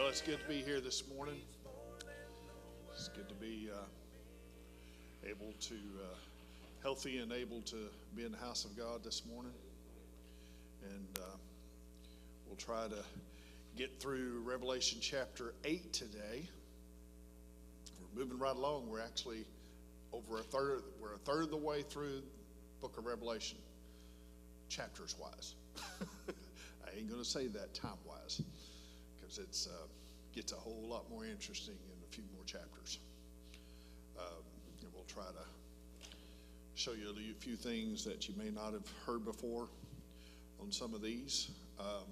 Well, it's good to be here this morning. It's good to be able to, healthy and able to be in the house of God this morning. And we'll try to get through Revelation chapter 8 today. We're moving right along. We're actually we're a third of the way through the book of Revelation, chapters wise. I ain't going to say that time wise, because it's gets a whole lot more interesting in a few more chapters. And we'll try to show you a few things that you may not have heard before on some of these. I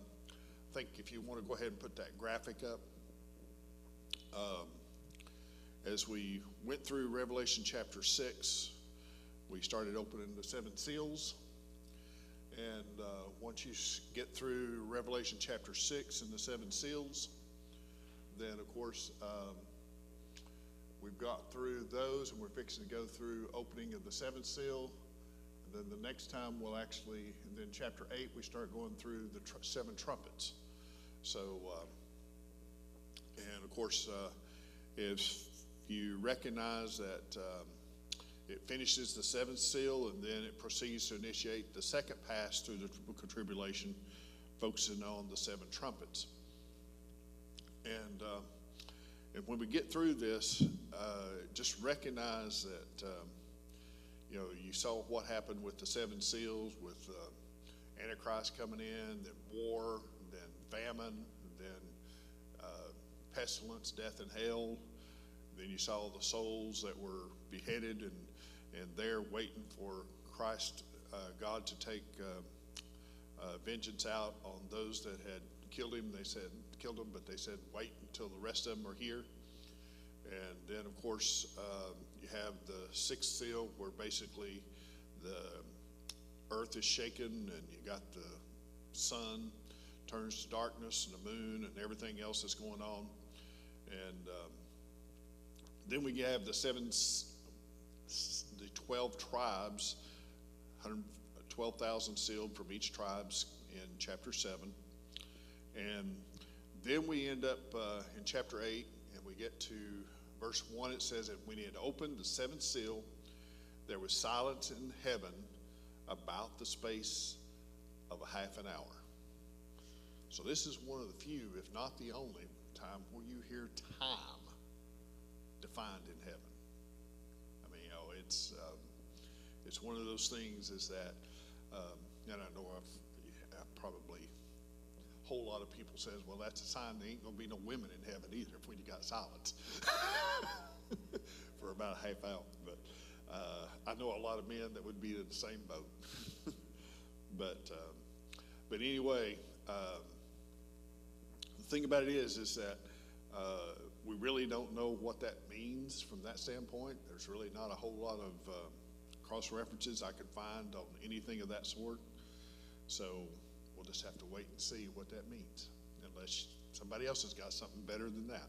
think if you want to go ahead and put that graphic up. As we went through Revelation chapter 6, we started opening the seven seals. And once you get through Revelation chapter 6 and the seven seals, then of course we've got through those, and we're fixing to go through opening of the seventh seal. And then the next time and then chapter 8, we start going through the seven trumpets. So, and of course, if you recognize that it finishes the seventh seal, and then it proceeds to initiate the second pass through the book of tribulation, focusing on the seven trumpets. And when we get through this, just recognize that you saw what happened with the seven seals, with Antichrist coming in, then war, then famine, then pestilence, death, and hell. Then you saw the souls that were beheaded and they're waiting for Christ, God, to take vengeance out on those that had killed him. They said killed him, but they said wait until the rest of them are here. And then, of course, you have the sixth seal, where basically the earth is shaken, and you got the sun turns to darkness, and the moon, and everything else that's going on. And then we have the 12 tribes, 112,000 sealed from each tribes in chapter 7. And then we end up in chapter 8, and we get to verse 1. It says that when he had opened the seventh seal, there was silence in heaven about the space of a half an hour. So this is one of the few, if not the only, time where you hear time defined in heaven. I mean, it's one of those things is that, and I know I've probably a whole lot of people says, well, that's a sign there ain't going to be no women in heaven either if when you got silence for about a half hour. But I know a lot of men that would be in the same boat. But anyway, the thing about it is that we really don't know what that means from that standpoint. There's really not a whole lot of cross references I could find on anything of that sort. So we'll just have to wait and see what that means, unless somebody else has got something better than that.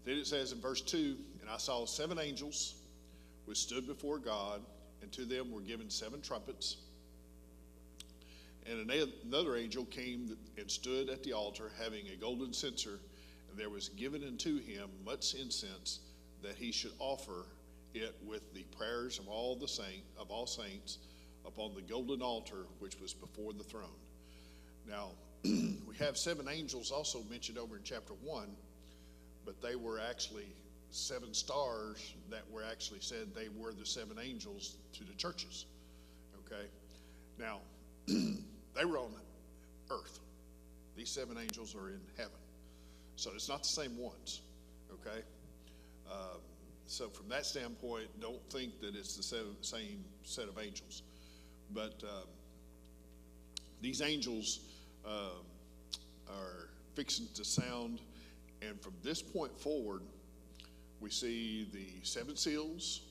Then it says in verse 2, and I saw seven angels which stood before God, and to them were given seven trumpets. And another angel came and stood at the altar, having a golden censer, and there was given unto him much incense, that he should offer it with the prayers of all saints upon the golden altar which was before the throne. Now, we have seven angels also mentioned over in chapter 1, but they were actually seven stars that were actually said they were the seven angels to the churches. Okay? Now, they were on earth. These seven angels are in heaven. So it's not the same ones, okay? So from that standpoint, don't think that it's the same set of angels. But these angels are fixing to sound, and from this point forward, we see the seven seals,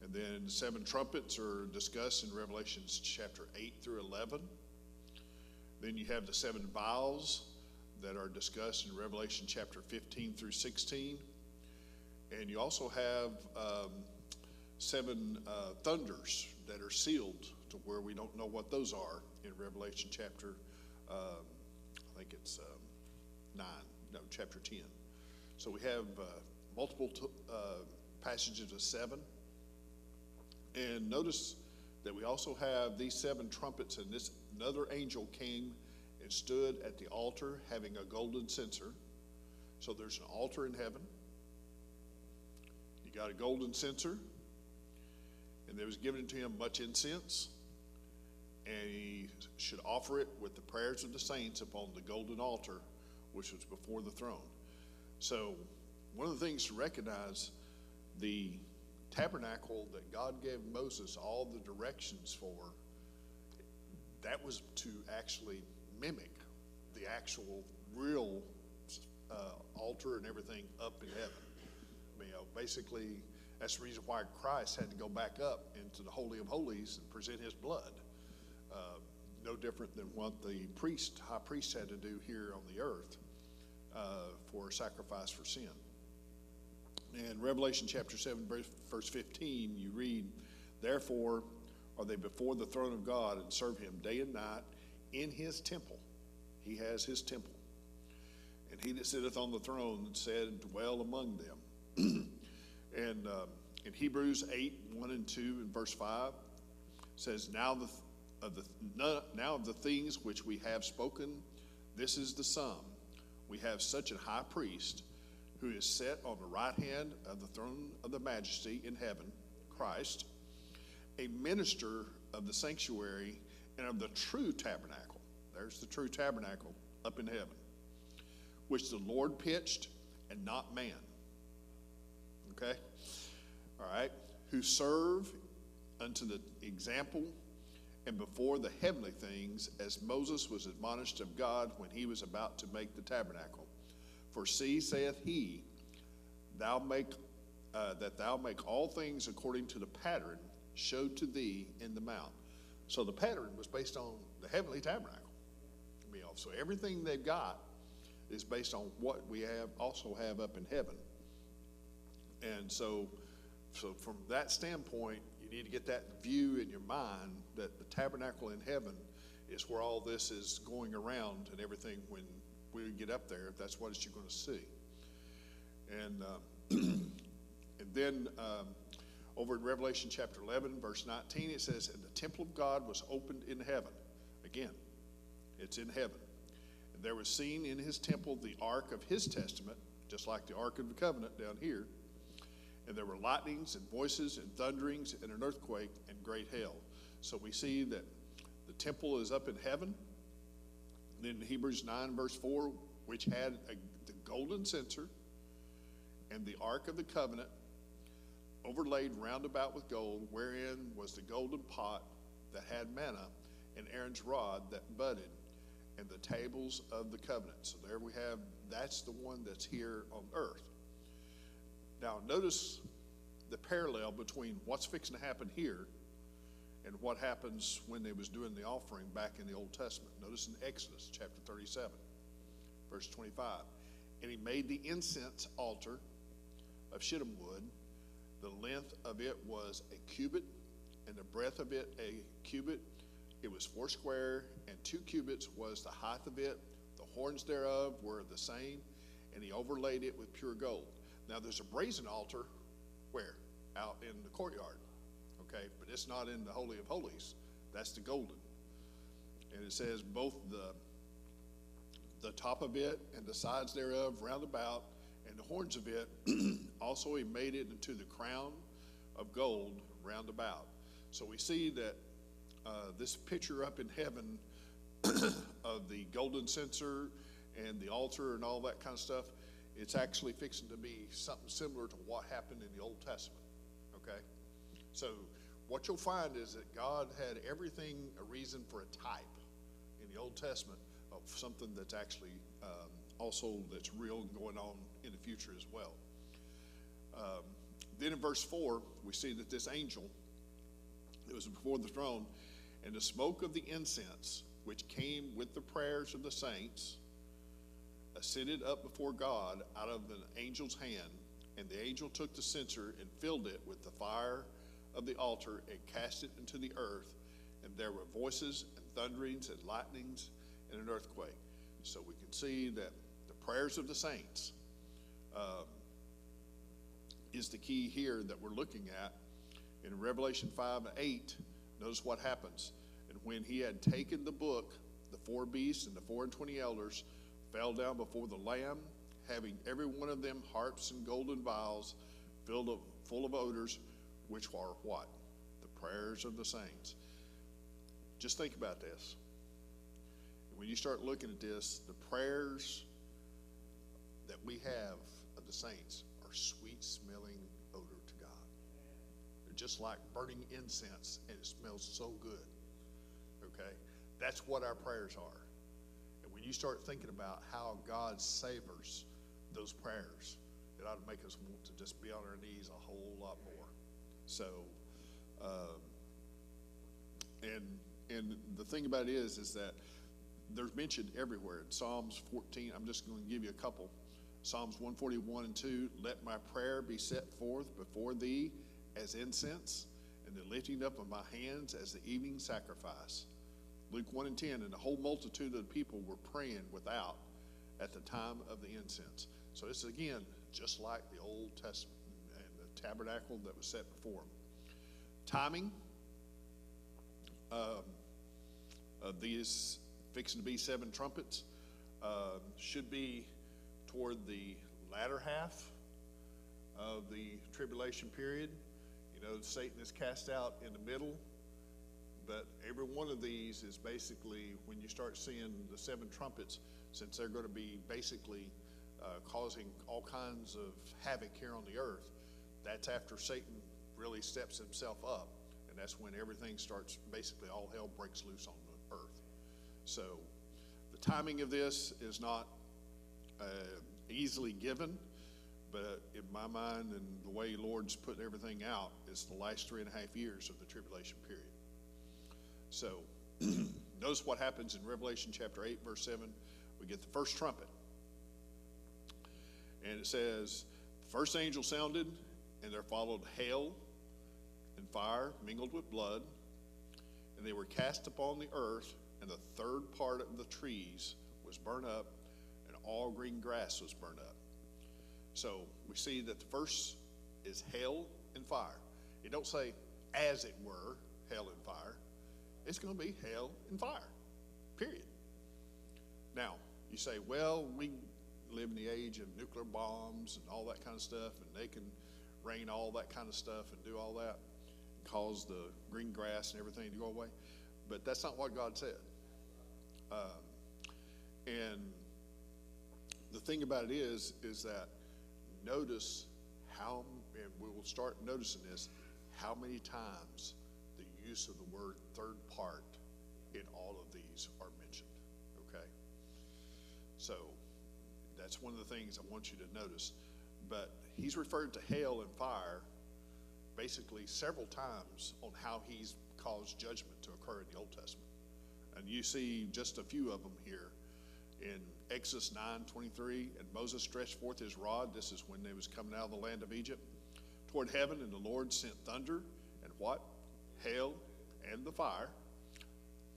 and then the seven trumpets are discussed in Revelation chapter 8 through 11. Then you have the seven vials that are discussed in Revelation chapter 15 through 16. And you also have seven thunders that are sealed to where we don't know what those are in Revelation chapter, I think it's 9, no, chapter 10. So we have multiple passages of 7. And notice that we also have these 7 trumpets, and another angel came and stood at the altar having a golden censer. So there's an altar in heaven. You got a golden censer, and there was given to him much incense, and he should offer it with the prayers of the saints upon the golden altar, which was before the throne. So one of the things to recognize, the tabernacle that God gave Moses all the directions for, that was to actually mimic the actual real altar and everything up in heaven. Basically, that's the reason why Christ had to go back up into the Holy of Holies and present his blood. No different than what the high priest had to do here on the earth for sacrifice for sin. In Revelation chapter 7, verse 15, you read, "Therefore are they before the throne of God and serve him day and night in his temple." He has his temple. "And he that sitteth on the throne said, Dwell among them." And in Hebrews 8, 1 and 2, and verse 5, says, Now of the things which we have spoken, this is the sum. We have such a high priest who is set on the right hand of the throne of the majesty in heaven, Christ, a minister of the sanctuary and of the true tabernacle. There's the true tabernacle up in heaven, which the Lord pitched and not man. Okay? All right. Who serve unto the example and before the heavenly things, as Moses was admonished of God when he was about to make the tabernacle. For see, saith he, that thou make all things according to the pattern showed to thee in the mount. So the pattern was based on the heavenly tabernacle. So everything they've got is based on what we also have up in heaven. And so from that standpoint, you need to get that view in your mind that the tabernacle in heaven is where all this is going around and everything. When we get up there, that's what you're going to see. And and then over in Revelation chapter 11, verse 19, it says, "And the temple of God was opened in heaven." Again, it's in heaven. "And there was seen in his temple the ark of his testament," just like the ark of the covenant down here. "And there were lightnings and voices and thunderings and an earthquake and great hail." So we see that the temple is up in heaven. And then in Hebrews 9, verse 4, which had the golden censer and the ark of the covenant overlaid round about with gold, wherein was the golden pot that had manna and Aaron's rod that budded and the tables of the covenant. So there we have, that's the one that's here on earth. Now notice the parallel between what's fixing to happen here and what happens when they was doing the offering back in the Old Testament. Notice in Exodus chapter 37, verse 25. "And he made the incense altar of shittim wood. The length of it was a cubit, and the breadth of it a cubit. It was 4 square, and 2 cubits was the height of it. The horns thereof were the same, and he overlaid it with pure gold." Now there's a brazen altar, where? Out in the courtyard, okay? But it's not in the Holy of Holies. That's the golden. And it says both the top of it and the sides thereof round about, and the horns of it, also he made it into the crown of gold round about. So we see that this picture up in heaven of the golden censer and the altar and all that kind of stuff, it's actually fixing to be something similar to what happened in the Old Testament, okay? So what you'll find is that God had everything a reason for a type in the Old Testament of something that's actually also that's real and going on in the future as well. Then in verse 4, we see that this angel that was before the throne, "And the smoke of the incense, which came with the prayers of the saints, ascended up before God out of the angel's hand. And the angel took the censer and filled it with the fire of the altar and cast it into the earth. And there were voices and thunderings and lightnings and an earthquake." So we can see that the prayers of the saints is the key here that we're looking at. In Revelation 5:8, notice what happens. And when he had taken the book, the four beasts and the 24 elders fell down before the Lamb, having every one of them harps and golden vials full of odors, which are what? The prayers of the saints. Just think about this. When you start looking at this, the prayers that we have of the saints are sweet-smelling odor to God. They're just like burning incense, and it smells so good. Okay? That's what our prayers are. And when you start thinking about how God savors those prayers, it ought to make us want to just be on our knees a whole lot more. So, and the thing about it is that they're mentioned everywhere. In Psalms 14, I'm just going to give you a couple. Psalms 141:2, let my prayer be set forth before thee as incense, and the lifting up of my hands as the evening sacrifice. Luke 1:10, and the whole multitude of the people were praying without at the time of the incense. So it's again, just like the Old Testament and the tabernacle that was set before them. Timing of these fixing to be 7 trumpets should be toward the latter half of the tribulation period. You know, Satan is cast out in the middle, but every one of these is basically, when you start seeing the 7 trumpets, since they're going to be basically causing all kinds of havoc here on the earth, that's after Satan really steps himself up, and that's when everything starts, basically all hell breaks loose on the earth. So the timing of this is not easily given, but in my mind and the way Lord's putting everything out, it's the last 3.5 years of the tribulation period. So notice what happens in Revelation chapter 8, verse 7. We get the first trumpet. And it says, the first angel sounded, and there followed hail and fire mingled with blood, and they were cast upon the earth, and the third part of the trees was burned up, and all green grass was burned up. So we see that the first is hail and fire. It don't say, as it were, hail and fire. It's going to be hail and fire, period. Now, you say, well, we live in the age of nuclear bombs and all that kind of stuff, and they can rain all that kind of stuff and do all that, and cause the green grass and everything to go away. But that's not what God said. And the thing about it is that notice how, and we will start noticing this, how many times the use of the word third part in all of these are mentioned, okay? So that's one of the things I want you to notice. But he's referred to hail and fire basically several times on how he's caused judgment to occur in the Old Testament. And you see just a few of them here in Exodus 9:23, and Moses stretched forth his rod. This is when they was coming out of the land of Egypt toward heaven, and the Lord sent thunder and what? Hail, and the fire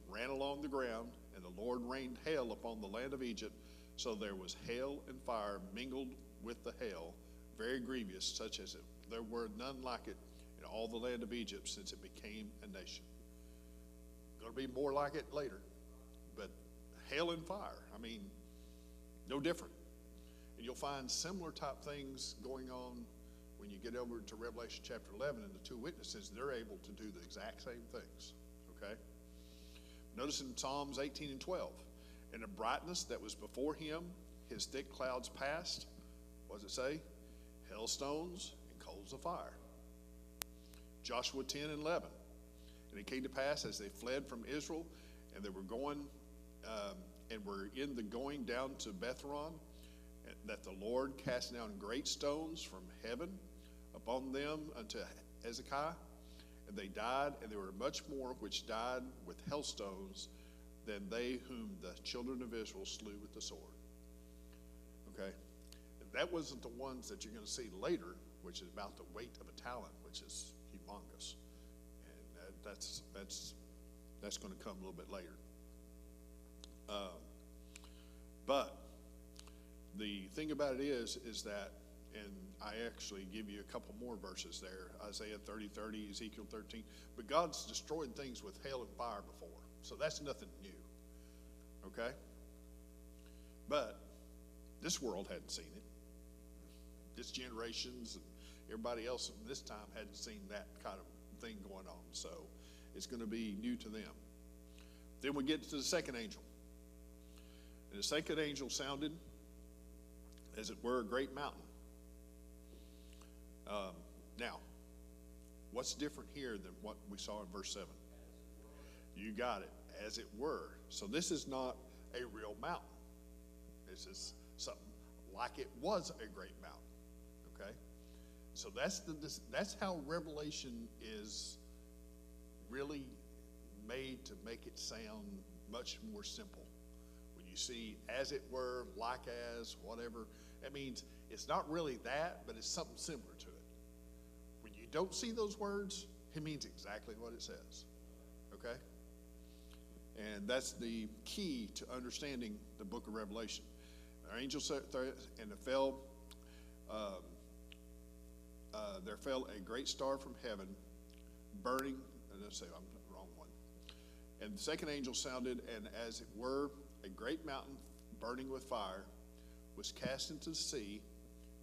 ran along the ground, and the Lord rained hail upon the land of Egypt. So there was hail and fire mingled with the hail, very grievous, such as there were none like it in all the land of Egypt since it became a nation. Going to be more like it later, but hail and fire, I mean, no different. And you'll find similar type things going on when you get over to Revelation chapter 11, and the 2 witnesses, they're able to do the exact same things, okay? Notice in Psalms 18:12, and the brightness that was before him, his thick clouds passed. What does it say? Hailstones and coals of fire. Joshua 10:11, and it came to pass as they fled from Israel, and they were going, and were in the going down to Bethhoron, that the Lord cast down great stones from heaven upon them unto Hezekiah, and they died, and there were much more which died with hailstones than they whom the children of Israel slew with the sword. Okay? And that wasn't the ones that you're going to see later, which is about the weight of a talent, which is humongous. And that's going to come a little bit later. But the thing about it is that, and I actually give you a couple more verses there, Isaiah 30:30, Ezekiel 13, but God's destroyed things with hail and fire before, so that's nothing new, okay? But this world hadn't seen it. This generations and everybody else at this time hadn't seen that kind of thing going on, so it's going to be new to them. Then we get to the second angel. And the second angel sounded, as it were, a great mountain. Now, what's different here than what we saw in verse 7? You got it, as it were. So this is not a real mountain. This is something like it was a great mountain, okay? So that's how Revelation is really made to make it sound much more simple. When you see as it were, like as, whatever, that means it's not really that, but it's something similar to it. When you don't see those words, it means exactly what it says, okay? And that's the key to understanding the book of Revelation. Our angel said, and there fell a great star from heaven, burning. Let's say I'm the wrong one. And the second angel sounded, and as it were, a great mountain burning with fire was cast into the sea.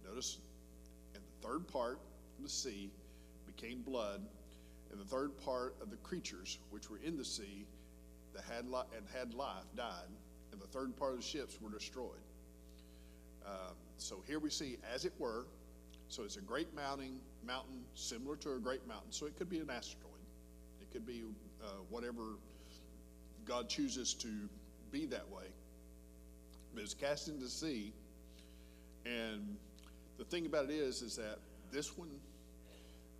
Notice, and the third part of the sea became blood, and the third part of the creatures which were in the sea that had life died, and the third part of the ships were destroyed. So here we see, as it were, so it's a great mountain similar to a great mountain. So it could be an asteroid. It could be whatever God chooses to be that way. But it's cast into the sea. And the thing about it is that this one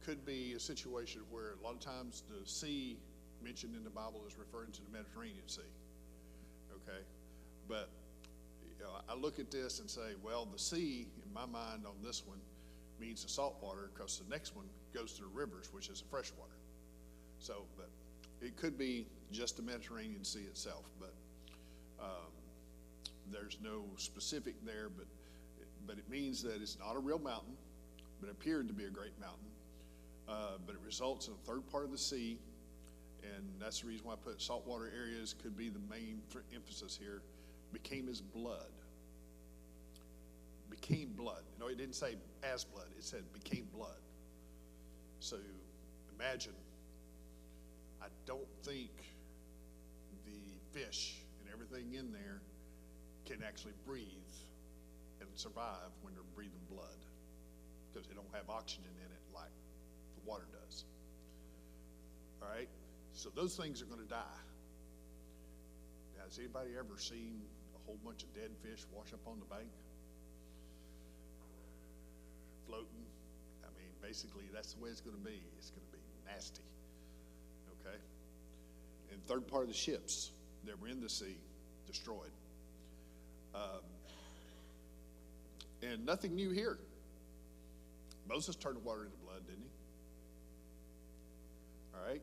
could be a situation where a lot of times the sea mentioned in the Bible is referring to the Mediterranean Sea. Okay? But I look at this and say, well, the sea, in my mind on this one, means the salt water, because the next one goes to the rivers, which is the fresh water. So, but it could be just the Mediterranean Sea itself, but there's no specific there, but it means that it's not a real mountain, but it appeared to be a great mountain, but it results in a third part of the sea, and that's the reason why I put saltwater areas could be the main emphasis here. Became as blood. Became blood. You know, it didn't say as blood. It said became blood. So imagine, I don't think the fish and everything in there can actually breathe and survive when they're breathing blood, because they don't have oxygen in it like the water does. All right? So those things are going to die. Now, has anybody ever seen a whole bunch of dead fish wash up on the bank? Floating. I mean, basically, that's the way it's going to be. It's going to be nasty. Okay? And third part of the ships that were in the sea, destroyed. And nothing new here. Moses turned the water into blood, didn't he? All right?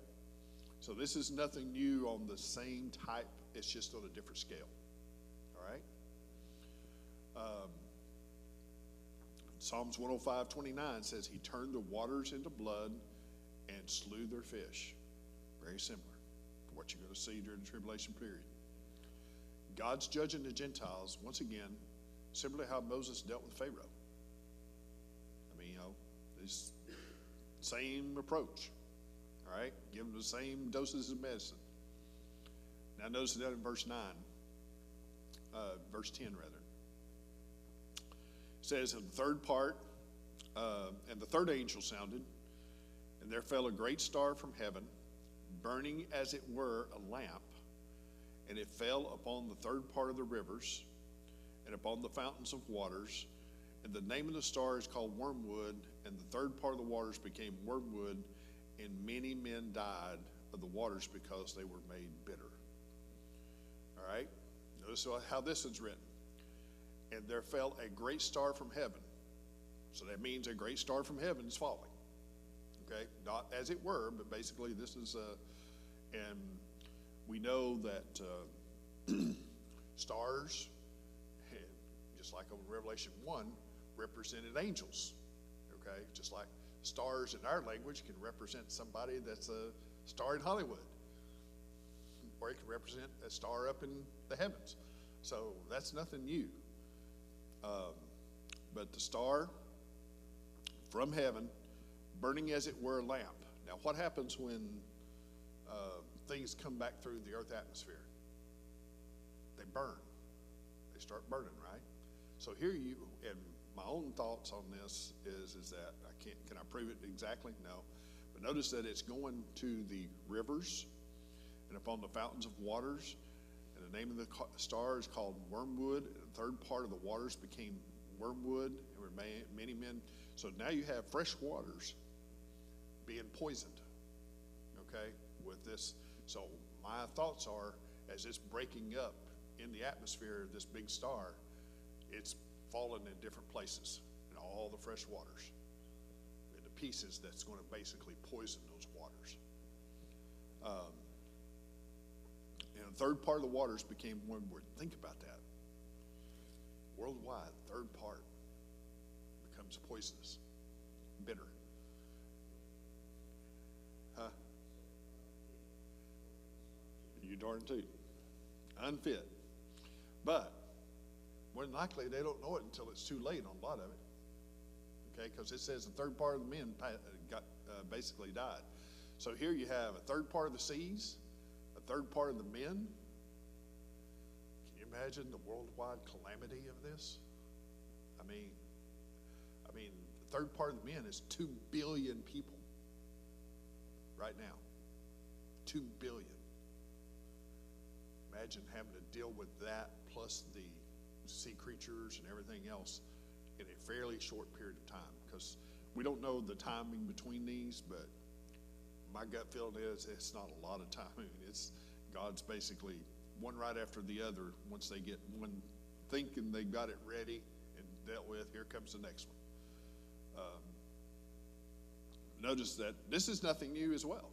So this is nothing new on the same type. It's just on a different scale. All right? Psalms 105:29 says he turned the waters into blood and slew their fish. Very similar to what you're going to see during the tribulation period. God's judging the Gentiles, once again, similar to how Moses dealt with Pharaoh. I mean, this same approach. All right? Give them the same doses of medicine. Now notice that in verse 9, verse 10 rather. It says, in the third part, and the third angel sounded, and there fell a great star from heaven, burning as it were a lamp, and it fell upon the third part of the rivers, and upon the fountains of waters, and the name of the star is called Wormwood, and the third part of the waters became wormwood, and many men died of the waters because they were made bitter. All right? Notice how this is written. And there fell a great star from heaven. So that means a great star from heaven is falling. Okay? Not as it were, but basically this is, and we know that stars, just like over Revelation 1, represented angels, okay? Just like stars in our language can represent somebody that's a star in Hollywood, or it can represent a star up in the heavens. So that's nothing new. But the star from heaven, burning as it were a lamp. Now, what happens when things come back through the earth atmosphere? They burn. They start burning, right? So here you, and my own thoughts on this is that can I prove it exactly? No. But notice that it's going to the rivers and upon the fountains of waters. And the name of the star is called wormwood. And the third part of the waters became wormwood, and were many men. So now you have fresh waters being poisoned, okay, with this. So my thoughts are, as it's breaking up in the atmosphere of this big star, it's fallen in different places in all the fresh waters, into pieces that's going to basically poison those waters. And the third part of the waters became wormwood. Think about that. Worldwide, third part becomes poisonous, bitter. Huh? You darn tootin'. Unfit. But more than likely, they don't know it until it's too late on a lot of it. Okay, because it says the third part of the men basically died. So here you have a third part of the seas, a third part of the men. Can you imagine the worldwide calamity of this? I mean, the third part of the men is 2 billion people right now. 2 billion. Imagine having to deal with that plus the sea creatures and everything else in a fairly short period of time, because we don't know the timing between these, but my gut feeling is it's not a lot of time. I mean, it's God's basically one right after the other. Once they get one thinking they got it ready and dealt with, here comes the next one. Notice that this is nothing new as well.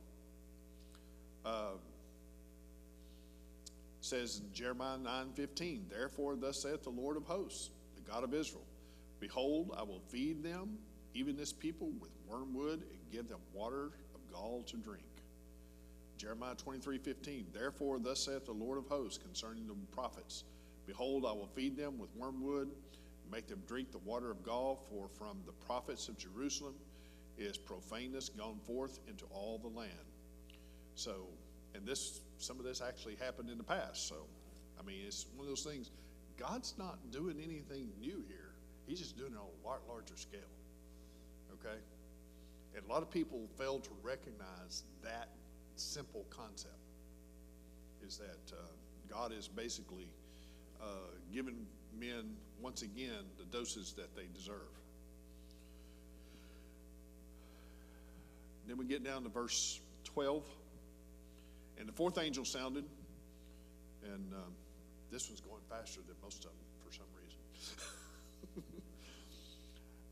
Says in Jeremiah 9:15, therefore thus saith the Lord of hosts, the God of Israel, behold, I will feed them, even this people, with wormwood, and give them water of gall to drink. Jeremiah 23:15, therefore thus saith the Lord of hosts concerning the prophets, behold, I will feed them with wormwood, and make them drink the water of gall, for from the prophets of Jerusalem is profaneness gone forth into all the land. So, and some of this actually happened in the past. So, I mean, it's one of those things. God's not doing anything new here. He's just doing it on a lot larger scale. Okay? And a lot of people fail to recognize that simple concept, is that God is basically giving men, once again, the doses that they deserve. Then we get down to verse 12. And the fourth angel sounded, and this one's going faster than most of them for some reason.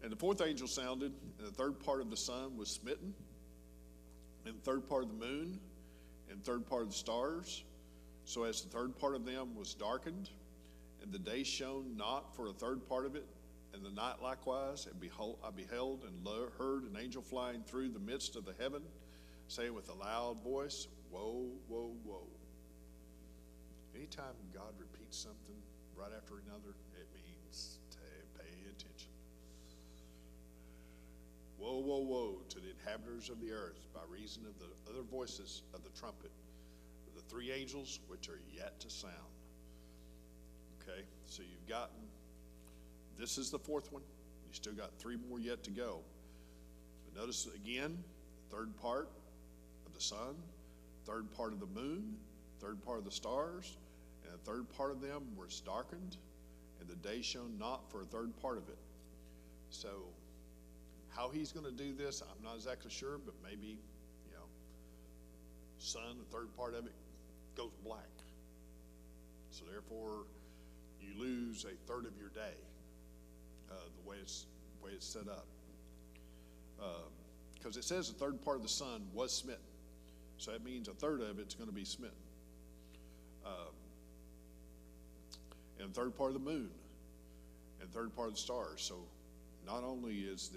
And the fourth angel sounded, and the third part of the sun was smitten, and the third part of the moon, and the third part of the stars, so as the third part of them was darkened, and the day shone not for a third part of it, and the night likewise. And behold, I beheld and heard an angel flying through the midst of the heaven, saying with a loud voice, woe, woe, woe. Anytime God repeats something right after another, it means to pay attention. Woe, woe, woe to the inhabitants of the earth by reason of the other voices of the trumpet, of the three angels which are yet to sound. Okay, so you've gotten, this is the fourth one. You still got three more yet to go. But notice again, third part of the sun, third part of the moon, third part of the stars, and a third part of them was darkened, and the day shone not for a third part of it. So how he's going to do this, I'm not exactly sure, but maybe, sun, the third part of it goes black. So therefore, you lose a third of your day, the way it's set up. Because it says the third part of the sun was smitten. So that means a third of it's going to be smitten. And the third part of the moon, and third part of the stars. So not only is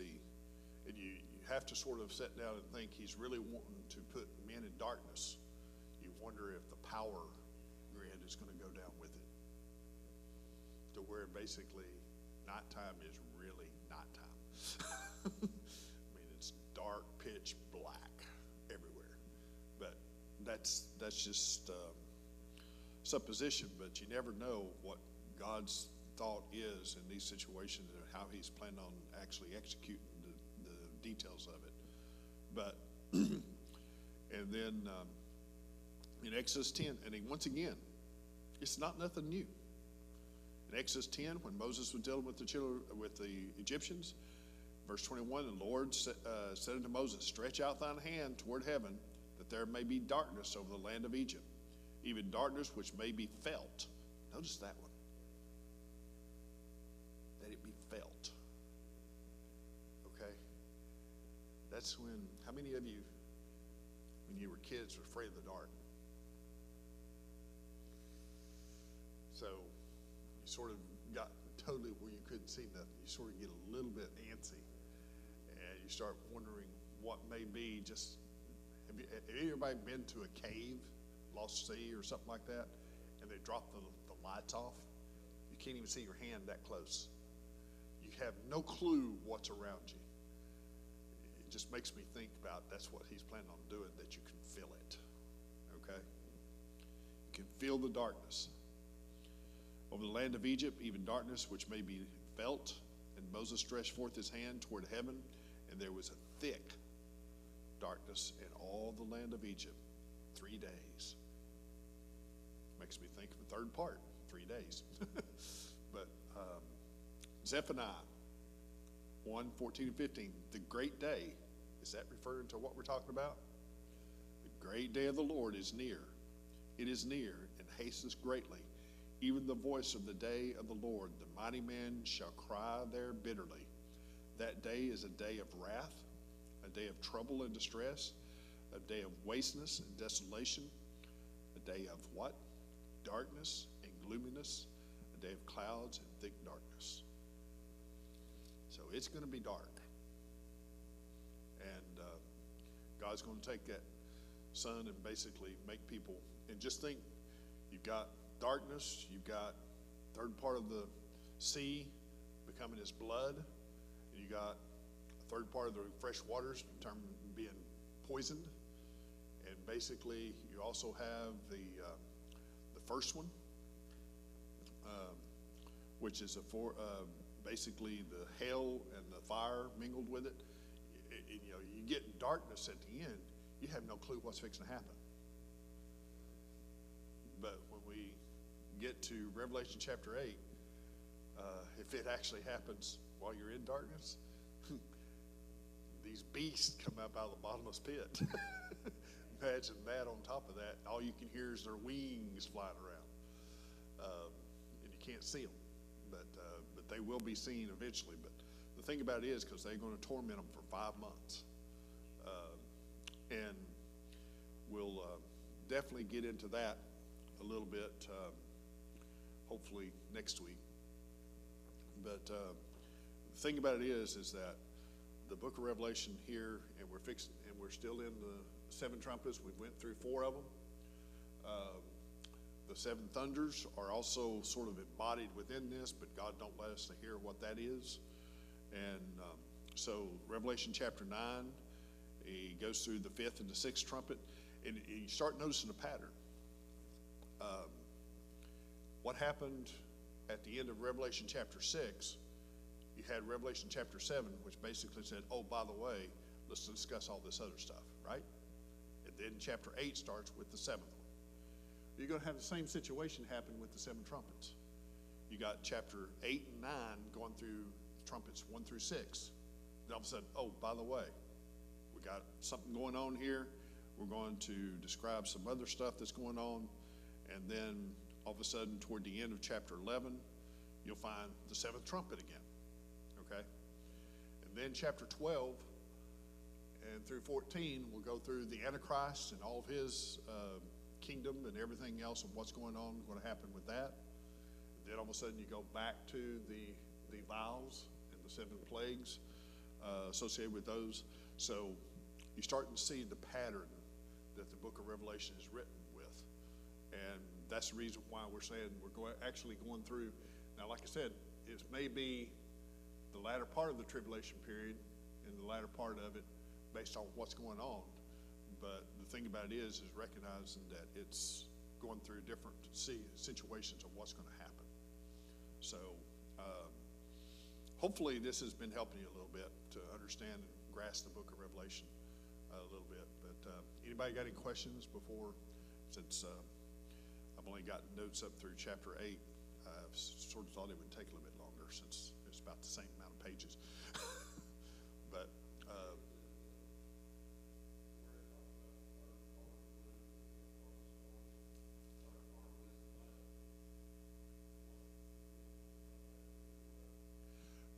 and you have to sort of sit down and think he's really wanting to put men in darkness. You wonder if the power grid is going to go down with it, to where basically nighttime is really nighttime. I mean, it's dark, pitch black everywhere. But that's just supposition, but you never know what God's thought is in these situations and how he's planning on actually executing the details of it. But and then in Exodus 10, and once again, it's not nothing new. In Exodus 10, when Moses was dealing with the Egyptians, verse 21, the Lord said unto Moses, stretch out thine hand toward heaven, that there may be darkness over the land of Egypt, even darkness which may be felt. Notice that one. That it be felt. Okay? That's when, how many of you, when you were kids, were afraid of the dark? So you sort of got totally where you couldn't see nothing. You sort of get a little bit antsy, and you start wondering what may be. Just have anybody been to a cave, Lost Sea or something like that, and they drop the lights off? You can't even see your hand that close. You have no clue what's around you. It just makes me think about that's what he's planning on doing, that you can feel it. Okay? You can feel the darkness. Over the land of Egypt, even darkness which may be felt. And Moses stretched forth his hand toward heaven, and there was a thick darkness in all the land of Egypt 3 days. Makes me think of the third part, 3 days. But Zephaniah 1, 14 and 15, the great day, is that referring to what we're talking about? The great day of the Lord is near. It is near and hastens greatly. Even the voice of the day of the Lord, the mighty man shall cry there bitterly. That day is a day of wrath, a day of trouble and distress, a day of wasteness and desolation, a day of what? Darkness and gloominess, a day of clouds and thick darkness. So it's going to be dark. And God's going to take that sun and basically make people, and just think, you've got darkness, you've got third part of the sea becoming as blood, and you got a third part of the fresh waters being poisoned, and basically you also have the first one, which is basically the hail and the fire mingled with it. You get darkness at the end, you have no clue what's fixing to happen. But when we get to Revelation chapter 8, if it actually happens while you're in darkness, these beasts come up out of the bottomless pit. Imagine that. On top of that, all you can hear is their wings flying around, and you can't see them, but they will be seen eventually. But the thing about it is, because they're going to torment them for 5 months, and we'll definitely get into that a little bit, hopefully next week. But the thing about it is that the book of Revelation here, and we're still in the 7 trumpets. We went through 4 of them. The 7 thunders are also sort of embodied within this, but God don't let us to hear what that is. And so Revelation chapter 9, he goes through the 5th and the 6th trumpet, and you start noticing a pattern. What happened at the end of Revelation chapter 6, you had Revelation chapter 7, which basically said, oh, by the way, let's discuss all this other stuff, right? And then chapter 8 starts with the 7th one. You're going to have the same situation happen with the 7 trumpets. You got chapter 8 and 9 going through trumpets 1 through 6. Then all of a sudden, oh, by the way, we got something going on here. We're going to describe some other stuff that's going on. And then all of a sudden, toward the end of chapter 11, you'll find the 7th trumpet again. Okay? And then chapter 12 and through 14, we'll go through the Antichrist and all of his kingdom and everything else and what's going to happen with that. And then all of a sudden, you go back to the the vials and the 7 plagues associated with those. So you're starting to see the pattern that the book of Revelation is written with. And that's the reason why we're saying we're actually going through. Now, like I said, it may be the latter part of the tribulation period and the latter part of it based on what's going on. But the thing about it is recognizing that it's going through different situations of what's going to happen. So hopefully this has been helping you a little bit to understand and grasp the book of Revelation a little bit. But anybody got any questions before, since I've only got notes up through chapter 8, I sort of thought it would take a little bit longer since it's about the same amount of pages. But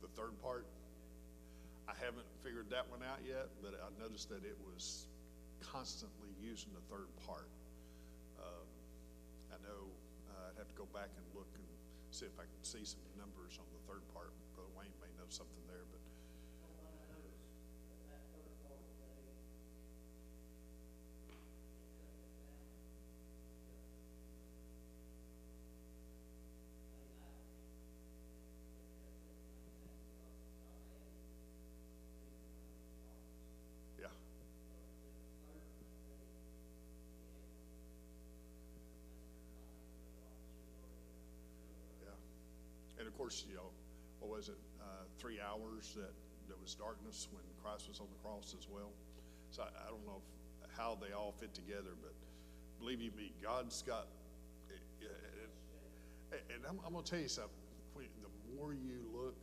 the third part, I haven't figured that one out yet, but I noticed that it was constantly using the third part. I know I'd have to go back and look and see if I can see some numbers on the third part. Brother Wayne may know something there, but yeah. And of course, what was it, 3 hours that there was darkness when Christ was on the cross as well. So I don't know how they all fit together, but believe you me, God's got, and I'm going to tell you something. The more you look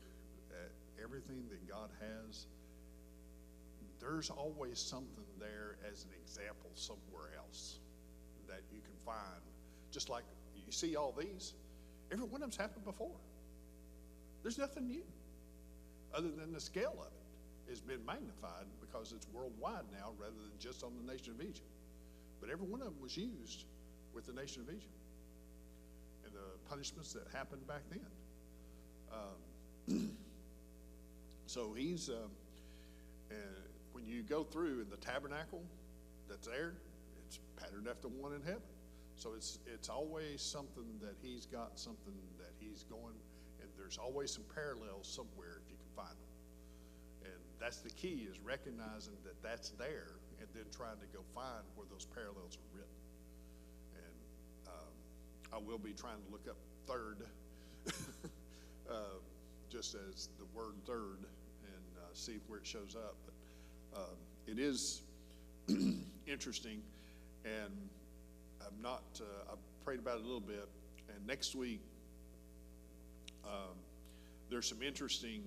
at everything that God has, there's always something there as an example somewhere else that you can find. Just like you see all these, every one of them's happened before. There's nothing new other than the scale of it has been magnified because it's worldwide now rather than just on the nation of Egypt. But every one of them was used with the nation of Egypt and the punishments that happened back then. So he's, when you go through in the tabernacle that's there, it's patterned after one in heaven. So it's always something that he's got something that he's going, and there's always some parallels somewhere if you can find them. And that's the key, is recognizing that that's there and then trying to go find where those parallels are written. And I will be trying to look up third, just as the word third, and see where it shows up. But it is interesting, and I've prayed about it a little bit, and next week there's some interesting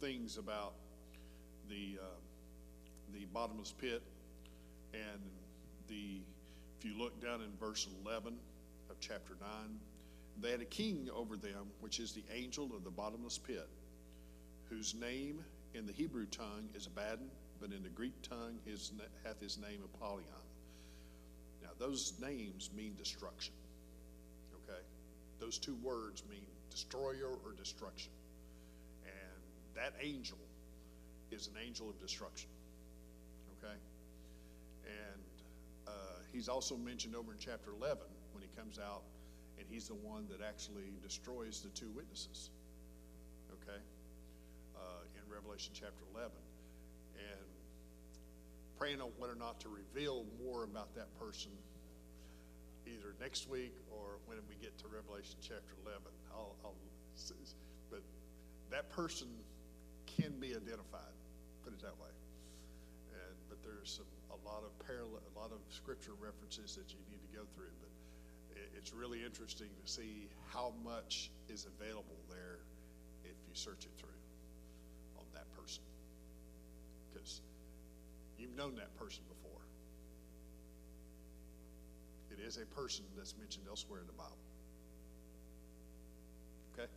things about the bottomless pit, and if you look down in verse 11 of chapter 9, they had a king over them, which is the angel of the bottomless pit, whose name in the Hebrew tongue is Abaddon, but in the Greek tongue hath his name Apollyon. Now, those names mean destruction, okay? Those two words mean destroyer or destruction. And that angel is an angel of destruction, okay? And he's also mentioned over in chapter 11 when he comes out, and he's the one that actually destroys the two witnesses, okay? In Revelation chapter 11. And praying on whether or not to reveal more about that person either next week or when we get to Revelation chapter 11. But that person can be identified, put it that way. But there's a lot of scripture references that you need to go through. But it's really interesting to see how much is available there if you search it through on that person, because you've known that person before. It is a person that's mentioned elsewhere in the Bible. Okay?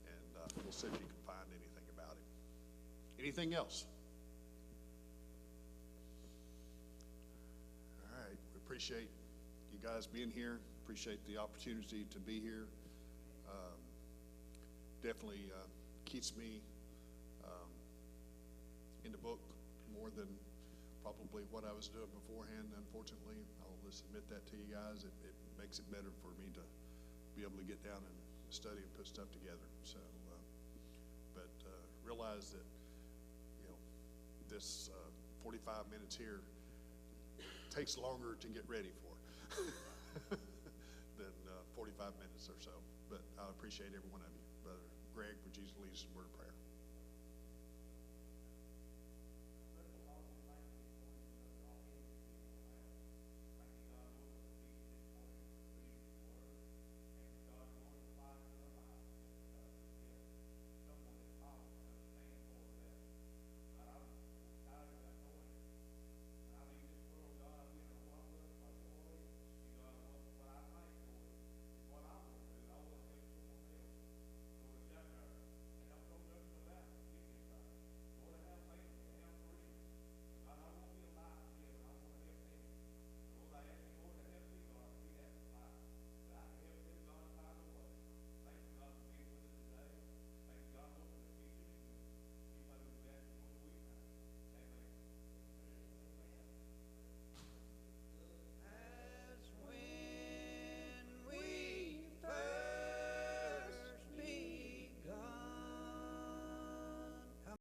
And we'll see if you can find anything about it. Anything else? All right. We appreciate you guys being here. Appreciate the opportunity to be here. definitely keeps me in the book more than probably what I was doing beforehand. Unfortunately, I'll just admit that to you guys. It makes it better for me to be able to get down and study and put stuff together. So, but realize that, you know, this 45 minutes here takes longer to get ready for than 45 minutes or so. But I appreciate every one of you. Brother Greg, would you lead us in a word of prayer?